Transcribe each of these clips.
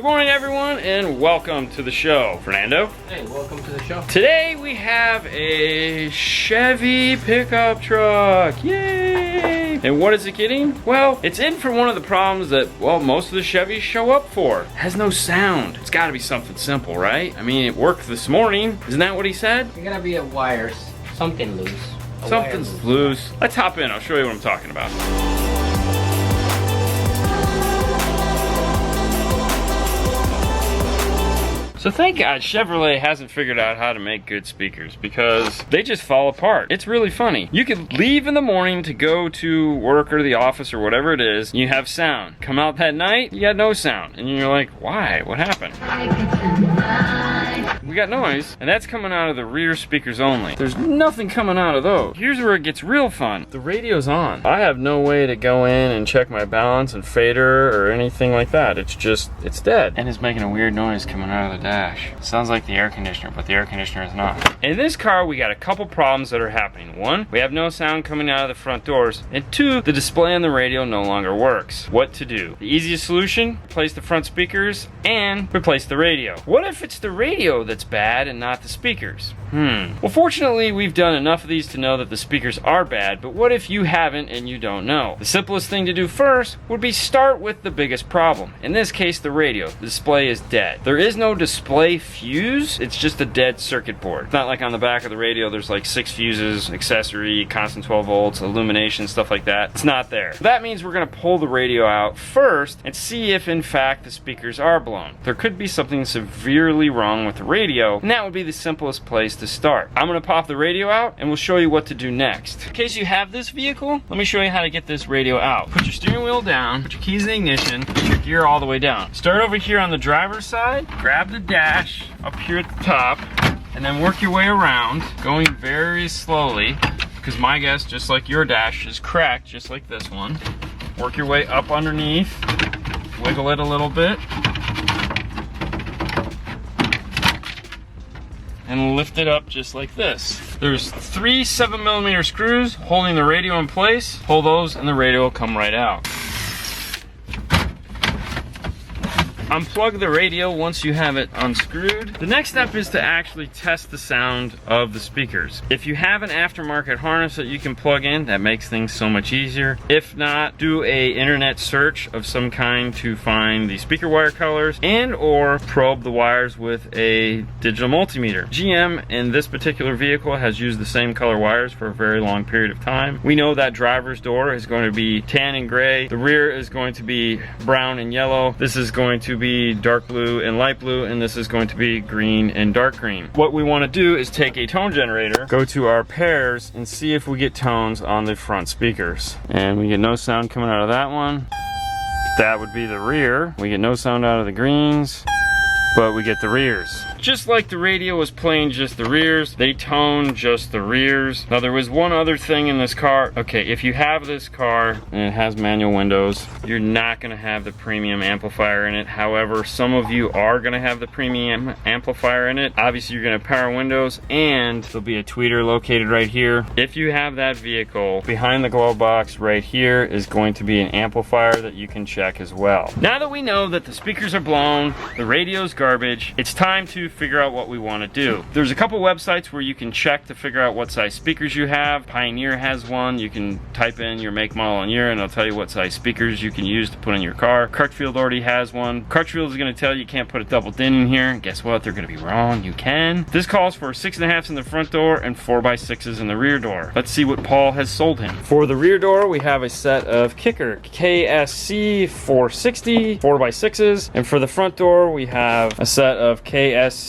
Good morning, everyone, and welcome to the show. Fernando. Hey, welcome to the show. Today we have a Chevy pickup truck. Yay! And what is it getting? Well, it's in for one of the problems that, well, most of the Chevys show up for. It has no sound. It's got to be something simple, right? I mean, it worked this morning. Isn't that what he said? It's gotta be a wire, something loose. Something's loose. Let's hop in. I'll show you what I'm talking about. So thank God Chevrolet hasn't figured out how to make good speakers, because they just fall apart. It's really funny. You could leave in the morning to go to work or the office or whatever it is, you have sound. Come out that night, you got no sound. And you're like, why? What happened? We got noise, and that's coming out of the rear speakers only. There's nothing coming out of those. Here's where it gets real fun. The radio's on. I have no way to go in and check my balance and fader or anything like that. It's just, it's dead. And it's making a weird noise coming out of the dash. It sounds like the air conditioner, but the air conditioner is not. In this car, we got a couple problems that are happening. One, we have no sound coming out of the front doors. And two, the display on the radio no longer works. What to do? The easiest solution, replace the front speakers and replace the radio. What if it's the radio that's bad and not the speakers? Well, fortunately, we've done enough of these to know that the speakers are bad, but what if you haven't and you don't know? The simplest thing to do first would be start with the biggest problem. In this case, the radio. The display is dead. There is no display fuse, it's just a dead circuit board. It's not like on the back of the radio there's like 6 fuses, accessory, constant 12 volts, illumination, stuff like that. It's not there. That means we're gonna pull the radio out first and see if in fact the speakers are blown. There could be something severely wrong with the radio, and that would be the simplest place to start. I'm gonna pop the radio out and we'll show you what to do next. In case you have this vehicle, let me show you how to get this radio out. Put your steering wheel down, put your keys in the ignition, put your gear all the way down. Start over here on the driver's side, grab the dash up here at the top, and then work your way around, going very slowly, because my guess, just like your dash, is cracked, just like this one. Work your way up underneath, wiggle it a little bit, and lift it up just like this. There's 3 7mm screws holding the radio in place. Pull those and the radio will come right out. Unplug the radio once you have it unscrewed. The next step is to actually test the sound of the speakers. If you have an aftermarket harness that you can plug in, that makes things so much easier. If not, do a internet search of some kind to find the speaker wire colors and or probe the wires with a digital multimeter. GM in this particular vehicle has used the same color wires for a very long period of time. We know that driver's door is going to be tan and gray. The rear is going to be brown and yellow. This is going to be dark blue and light blue, and this is going to be green and dark green. What we want to do is take a tone generator, go to our pairs, and see if we get tones on the front speakers. And we get no sound coming out of that one. That would be the rear. We get no sound out of the greens, but we get the rears. Just like the radio was playing just the rears, they tone just the rears. Now there was one other thing in this car. Okay, if you have this car and it has manual windows, you're not gonna have the premium amplifier in it. However, some of you are gonna have the premium amplifier in it. Obviously you're gonna power windows, and there'll be a tweeter located right here. If you have that vehicle, behind the glove box right here is going to be an amplifier that you can check as well. Now that we know that the speakers are blown, the radio's garbage, it's time to figure out what we want to do. There's a couple websites where you can check to figure out what size speakers you have. Pioneer has one. You can type in your make, model, and year, and it'll tell you what size speakers you can use to put in your car. Crutchfield already has one. Crutchfield is going to tell you can't put a double din in here. And guess what? They're going to be wrong. You can. This calls for 6.5s in the front door and 4x6s in the rear door. Let's see what Paul has sold him. For the rear door, we have a set of Kicker KSC 460 4x6s, and for the front door, we have a set of KSC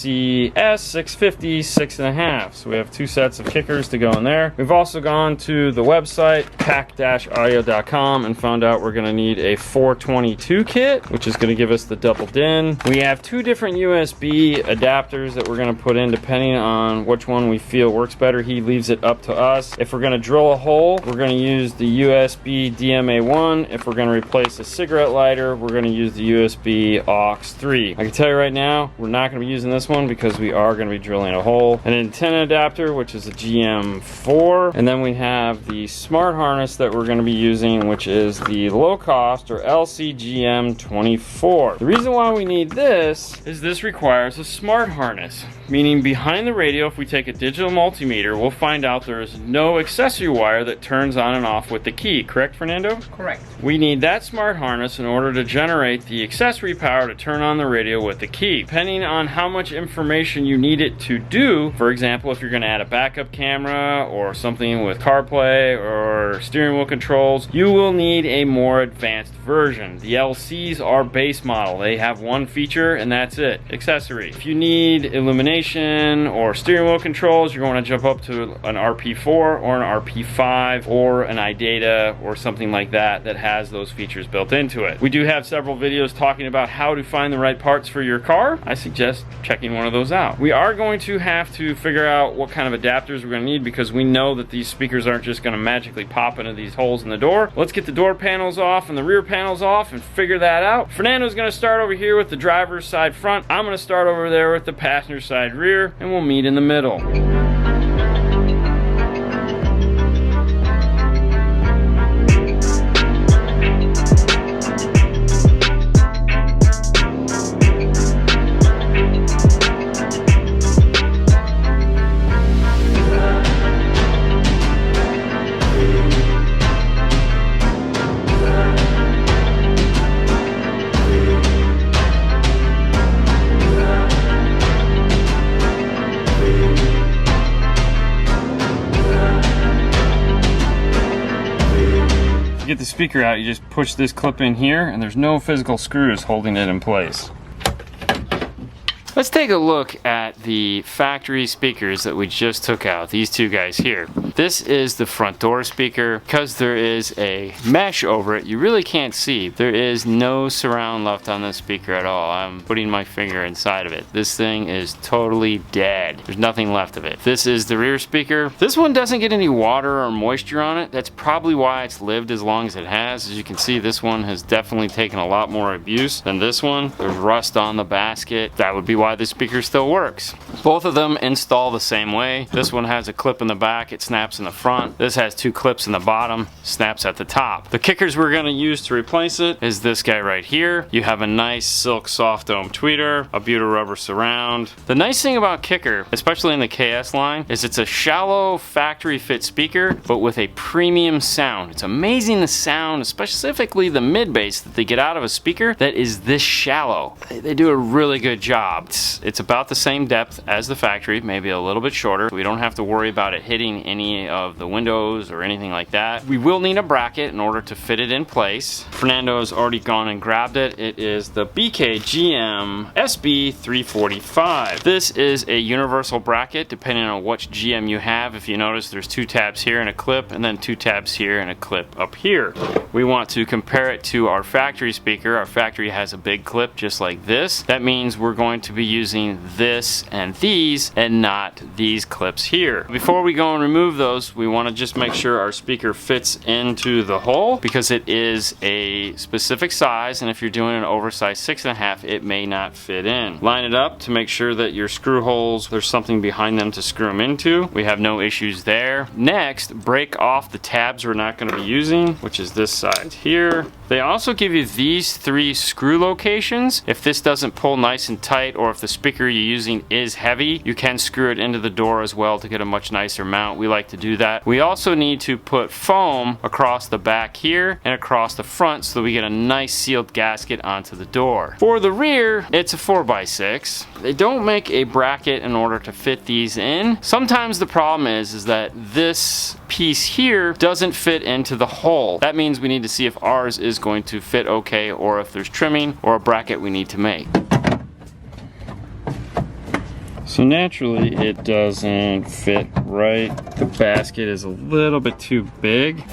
S650 6.5. So we have 2 sets of kickers to go in there. We've also gone to the website pack-audio.com and found out we're going to need a 422 kit, which is going to give us the double din. We have 2 different USB adapters that we're going to put in depending on which one we feel works better. He leaves it up to us. If we're going to drill a hole, we're going to use the USB DMA1. If we're going to replace a cigarette lighter, we're going to use the USB aux 3. I can tell you right right now. We're not going to be using this one because we are going to be drilling a hole. An antenna adapter, which is a GM4, and then we have the smart harness that we're going to be using, which is the low cost or LCGM24. The reason why we need this is this requires a smart harness, meaning behind the radio, if we take a digital multimeter, we'll find out there is no accessory wire that turns on and off with the key. Correct, Fernando? Correct. We need that smart harness in order to generate the accessory power to turn on the radio with the key. Depending on how much information you need it to do, for example, if you're going to add a backup camera or something with CarPlay or steering wheel controls, you will need a more advanced version. The LCs are base model. They have one feature and that's it, accessory. If you need illumination or steering wheel controls, you're going to jump up to an RP4 or an RP5 or an iData or something like that that has those features built into it. We do have several videos talking about how to find the right parts for your car. I suggest checking one of those out. We are going to have to figure out what kind of adapters we're going to need because we know that these speakers aren't just going to magically pop into these holes in the door. Let's get the door panels off and the rear panels off and figure that out. Fernando's going to start over here with the driver's side front. I'm going to start over there with the passenger side rear, and we'll meet in the middle. Get the speaker out, you just push this clip in here and there's no physical screws holding it in place. Let's take a look at the factory speakers that we just took out, these two guys here. This is the front door speaker. Because there is a mesh over it, you really can't see. There is no surround left on this speaker at all. I'm putting my finger inside of it. This thing is totally dead. There's nothing left of it. This is the rear speaker. This one doesn't get any water or moisture on it. That's probably why it's lived as long as it has. As you can see, this one has definitely taken a lot more abuse than this one. There's rust on the basket. That would be why the speaker still works. Both of them install the same way. This one has a clip in the back, it snaps in the front. This has two clips in the bottom, snaps at the top. The kickers we're going to use to replace it is this guy right here. You have a nice silk soft dome tweeter, a butyl rubber surround. The nice thing about kicker, especially in the KS line, is it's a shallow factory fit speaker, but with a premium sound. It's amazing the sound, specifically the mid bass that they get out of a speaker that is this shallow. They do a really good job. It's about the same depth as the factory, maybe a little bit shorter. We don't have to worry about it hitting any of the windows or anything like that. We will need a bracket in order to fit it in place. Fernando has already gone and grabbed it. It is the BKGM SB345. This is a universal bracket depending on which GM you have. If you notice, there's two tabs here and a clip, and then two tabs here and a clip up here. We want to compare it to our factory speaker. Our factory has a big clip just like this. That means we're going to be using this and these and not these clips here. Before we go and remove those, we want to just make sure our speaker fits into the hole because it is a specific size, and if you're doing an oversized 6.5, it may not fit in. Line it up to make sure that your screw holes, there's something behind them to screw them into. We have no issues there. Next, break off the tabs we're not going to be using, which is this side here. They also give you these 3 screw locations. If this doesn't pull nice and tight, or if the speaker you're using is heavy, you can screw it into the door as well to get a much nicer mount. We like to do that. We also need to put foam across the back here and across the front so that we get a nice sealed gasket onto the door. For the rear, it's a 4x6. They don't make a bracket in order to fit these in. Sometimes the problem is that this piece here doesn't fit into the hole. That means we need to see if ours is going to fit okay, or if there's trimming or a bracket we need to make. So naturally it doesn't fit right. The basket is a little bit too big.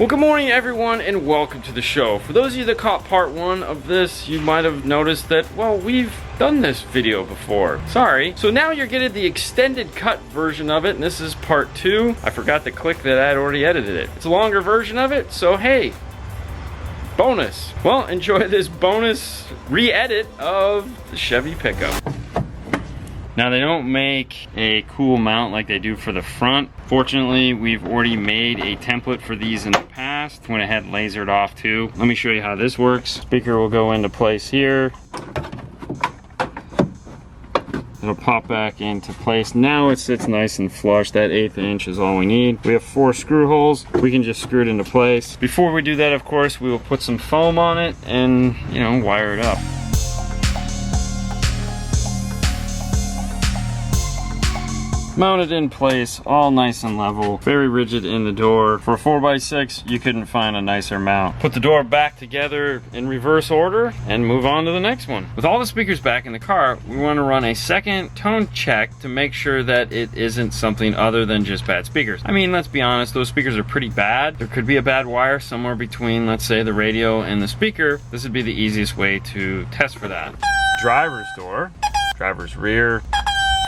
Well, good morning everyone and welcome to the show. For those of you that caught part 1 of this, you might have noticed that, well, we've done this video before. Sorry. So now you're getting the extended cut version of it, and this is part 2. I forgot to click that I had already edited it. It's a longer version of it, so hey, bonus. Well, enjoy this bonus re-edit of the Chevy pickup. Now they don't make a cool mount like they do for the front. Fortunately, we've already made a template for these in the past. Went ahead and lasered off too. Let me show you how this works. Speaker will go into place here. It'll pop back into place. Now it sits nice and flush. That 1/8 inch is all we need. We have 4 screw holes. We can just screw it into place. Before we do that, of course, we will put some foam on it and, you know, wire it up. Mounted in place, all nice and level, very rigid in the door. For a 4x6, you couldn't find a nicer mount. Put the door back together in reverse order and move on to the next one. With all the speakers back in the car, we want to run a second tone check to make sure that it isn't something other than just bad speakers. I mean, let's be honest, those speakers are pretty bad. There could be a bad wire somewhere between, let's say, the radio and the speaker. This would be the easiest way to test for that. Driver's door, driver's rear,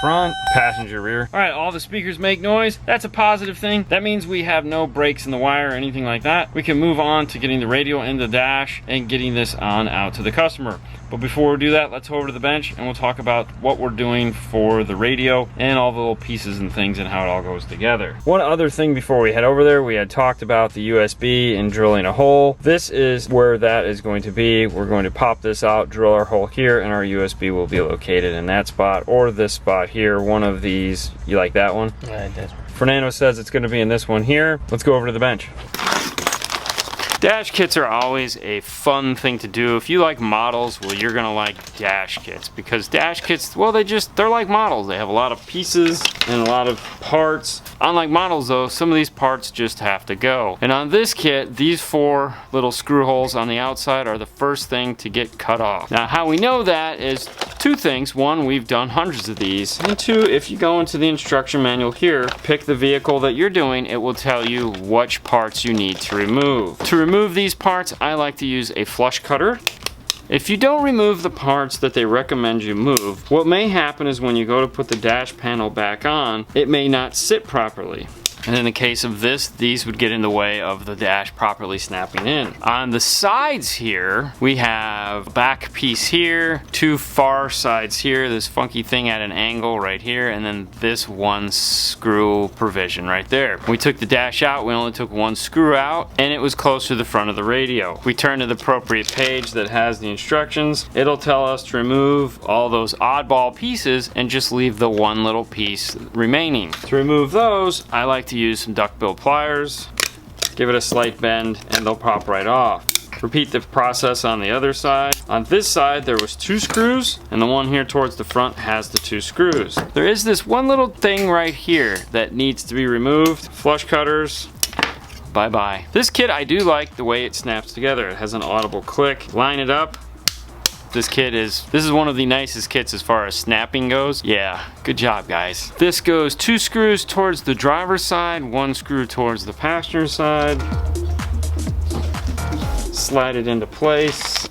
front, passenger rear. All right, all the speakers make noise. That's a positive thing. That means we have no breaks in the wire or anything like that. We can move on to getting the radio in the dash and getting this on out to the customer. But before we do that, let's go over to the bench and we'll talk about what we're doing for the radio and all the little pieces and things and how it all goes together. One other thing before we head over there, we had talked about the USB and drilling a hole. This is where that is going to be. We're going to pop this out, drill our hole here, and our USB will be located in that spot or this spot here. One of these. You like that one? Yeah, it does. Fernando says it's going to be in this one here. Let's go over to the bench. Dash kits are always a fun thing to do. If you like models, well, you're gonna like dash kits, because dash kits, well, they're like models. They have a lot of pieces and a lot of parts. Unlike models though, some of these parts just have to go. And on this kit, these 4 little screw holes on the outside are the first thing to get cut off. Now, how we know that is 2 things. 1, we've done hundreds of these. And 2, if you go into the instruction manual here, pick the vehicle that you're doing, it will tell you which parts you need to remove. To remove these parts, I like to use a flush cutter. If you don't remove the parts that they recommend you move, what may happen is when you go to put the dash panel back on, it may not sit properly. And in the case of this, these would get in the way of the dash properly snapping in. On the sides here, we have a back piece here, 2 far sides here, this funky thing at an angle right here, and then this 1 screw provision right there. We took the dash out, we only took 1 screw out, and it was close to the front of the radio. We turn to the appropriate page that has the instructions. It'll tell us to remove all those oddball pieces and just leave the 1 little piece remaining. To remove those, I like to use some duckbill pliers, give it a slight bend, and they'll pop right off. Repeat the process on the other side. On this side, there was 2 screws, and the one here towards the front has the 2 screws. There is this one little thing right here that needs to be removed. Flush cutters, bye-bye. This kit, I do like the way it snaps together. It has an audible click. Line it up. This is one of the nicest kits as far as snapping goes. Yeah, good job, guys. This goes 2 screws towards the driver's side, 1 screw towards the passenger side. Slide it into place.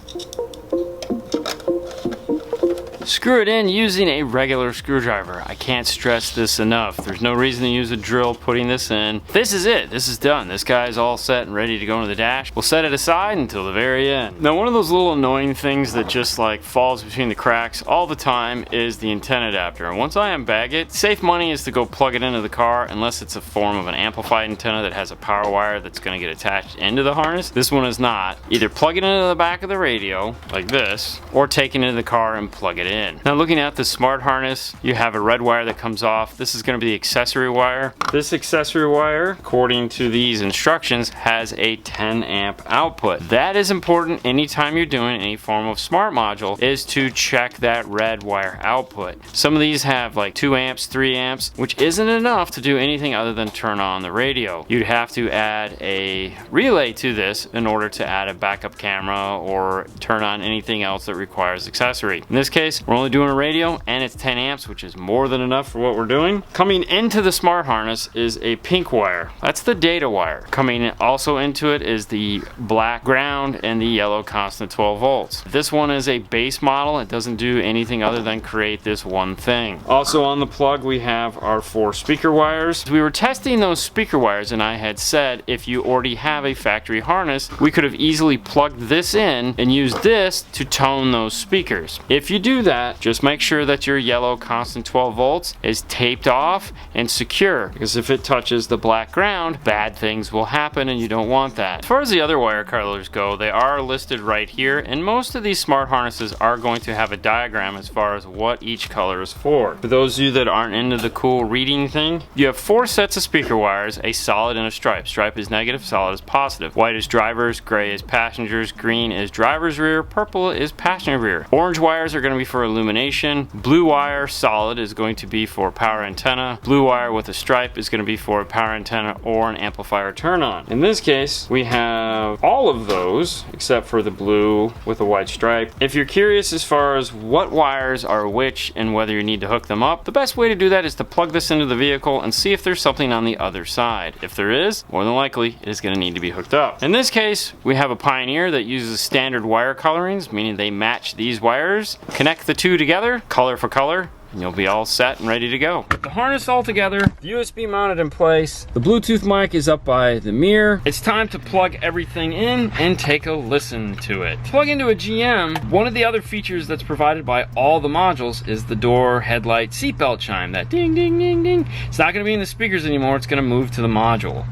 Screw it in using a regular screwdriver. I can't stress this enough. There's no reason to use a drill putting this in. This is it. This is done. This guy's all set and ready to go into the dash. We'll set it aside until the very end. Now, one of those little annoying things that just like falls between the cracks all the time is the antenna adapter. And once I unbag it, safe money is to go plug it into the car, unless it's a form of an amplified antenna that has a power wire that's going to get attached into the harness. This one is not. Either plug it into the back of the radio like this, or take it into the car and plug it in. Now, looking at the smart harness, you have a red wire that comes off. This is going to be the accessory wire. This accessory wire, according to these instructions, has a 10 amp output. That is important anytime you're doing any form of smart module, is to check that red wire output. Some of these have like 2 amps, 3 amps, which isn't enough to do anything other than turn on the radio. You'd have to add a relay to this in order to add a backup camera or turn on anything else that requires accessory. In this case, case, we're only doing a radio and it's 10 amps, which is more than enough for what we're doing. Coming into the smart harness is a pink wire. That's the data wire. Coming also into it is the black ground and the yellow constant 12 volts. This one is a base model. It doesn't do anything other than create this one thing. Also on the plug, we have our 4 speaker wires. We were testing those speaker wires and I had said if you already have a factory harness, we could have easily plugged this in and used this to tone those speakers. If you do that, just make sure that your yellow constant 12 volts is taped off and secure, because if it touches the black ground, bad things will happen and you don't want that. As far as the other wire colors go, they are listed right here, and most of these smart harnesses are going to have a diagram as far as what each color is for. For those of you that aren't into the cool reading thing, you have 4 sets of speaker wires, a solid and a stripe. Stripe is negative, solid is positive. White is drivers, gray is passengers, green is driver's rear, purple is passenger rear. Orange wires are going to be for illumination. Blue wire, solid, is going to be for power antenna. Blue wire with a stripe is going to be for a power antenna or an amplifier turn on. In this case, we have all of those except for the blue with a white stripe. If you're curious as far as what wires are which and whether you need to hook them up, the best way to do that is to plug this into the vehicle and see if there's something on the other side. If there is, more than likely it is going to need to be hooked up. In this case, we have a Pioneer that uses standard wire colorings, meaning they match these wires. Connect the two together, color for color, and you'll be all set and ready to go. The harness all together, the USB mounted in place, the Bluetooth mic is up by the mirror. It's time to plug everything in and take a listen to it. Plug into a GM, one of the other features that's provided by all the modules is the door, headlight, seatbelt chime, that ding, ding, ding, ding. It's not gonna be in the speakers anymore, it's gonna move to the module.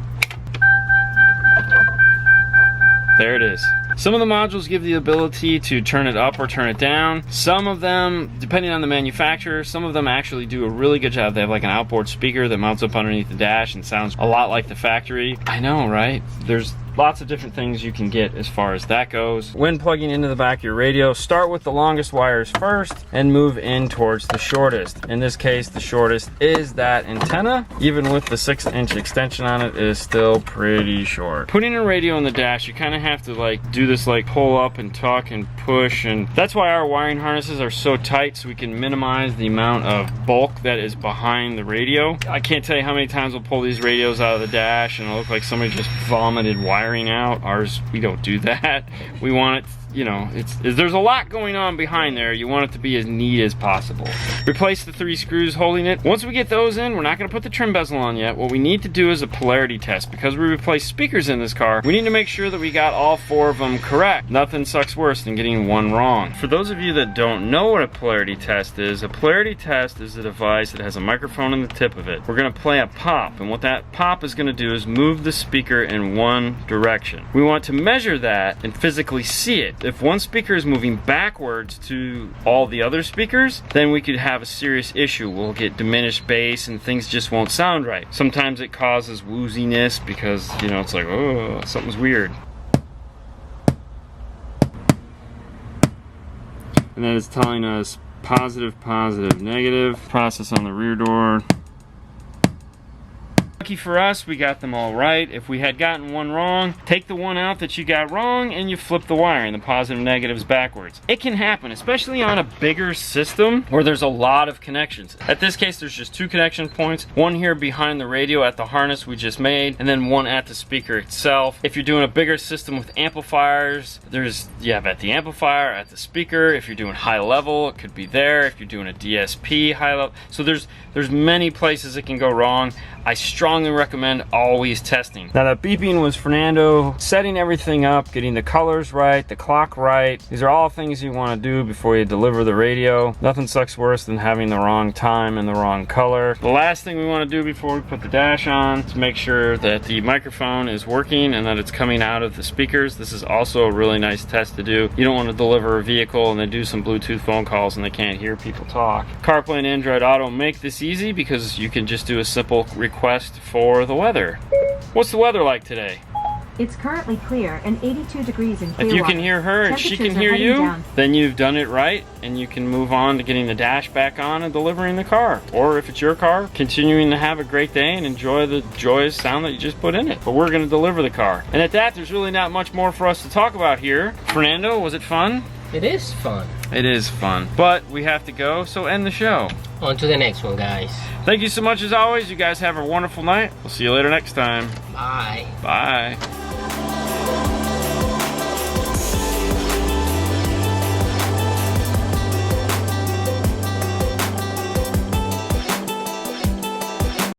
There it is. Some of the modules give the ability to turn it up or turn it down. Some of them, depending on the manufacturer, some of them actually do a really good job. They have like an outboard speaker that mounts up underneath the dash and sounds a lot like the factory. I know, right? There's lots of different things you can get as far as that goes. When plugging into the back of your radio, start with the longest wires first and move in towards the shortest. In this case, the shortest is that antenna. Even with the 6-inch extension on it, it is still pretty short. Putting a radio in the dash, you kind of have to like do this like pull up and tuck and push, and that's why our wiring harnesses are so tight, so we can minimize the amount of bulk that is behind the radio. I can't tell you how many times we'll pull these radios out of the dash and it'll look like somebody just vomited wiring out. Ours, we don't do that. We want it, you know, there's a lot going on behind there. You want it to be as neat as possible. Replace the 3 screws holding it. Once we get those in, we're not going to put the trim bezel on yet. What we need to do is a polarity test. Because we replace speakers in this car, we need to make sure that we got all 4 of them correct. Nothing sucks worse than getting one wrong. For those of you that don't know what a polarity test is, a polarity test is a device that has a microphone in the tip of it. We're going to play a pop, and what that pop is going to do is move the speaker in one direction. We want to measure that and physically see it. If one speaker is moving backwards to all the other speakers, then we could have a serious issue. We'll get diminished bass and things just won't sound right. Sometimes it causes wooziness because, you know, it's like, oh, something's weird. And then it's telling us positive, positive, negative. Process on the rear door. Lucky for us, we got them all right. If we had gotten one wrong, take the one out that you got wrong and you flip the wiring, the positive and negatives backwards. It can happen, especially on a bigger system where there's a lot of connections. At this case, there's just 2 connection points, one here behind the radio at the harness we just made, and then one at the speaker itself. If you're doing a bigger system with amplifiers, you have at the amplifier, at the speaker. If you're doing high level, it could be there. If you're doing a DSP high level, so there's many places it can go wrong. I strongly recommend always testing. Now that beeping was Fernando setting everything up, getting the colors right, the clock right. These are all things you want to do before you deliver the radio. Nothing sucks worse than having the wrong time and the wrong color. The last thing we want to do before we put the dash on is make sure that the microphone is working and that it's coming out of the speakers. This is also a really nice test to do. You don't want to deliver a vehicle and then do some Bluetooth phone calls and they can't hear people talk. CarPlay and Android Auto make this easy because you can just do a simple request for the weather. What's the weather like today? It's currently clear and 82 degrees in Clearwater. If you can hear her and she can hear you, then you've done it right and you can move on to getting the dash back on and delivering the car. Or if it's your car, continuing to have a great day and enjoy the joyous sound that you just put in it. But we're going to deliver the car. And at that, there's really not much more for us to talk about here. Fernando, was it fun? It is fun. It is fun. But we have to go, so end the show. On to the next one, guys. Thank you so much as always. You guys have a wonderful night. We'll see you later next time. Bye. Bye.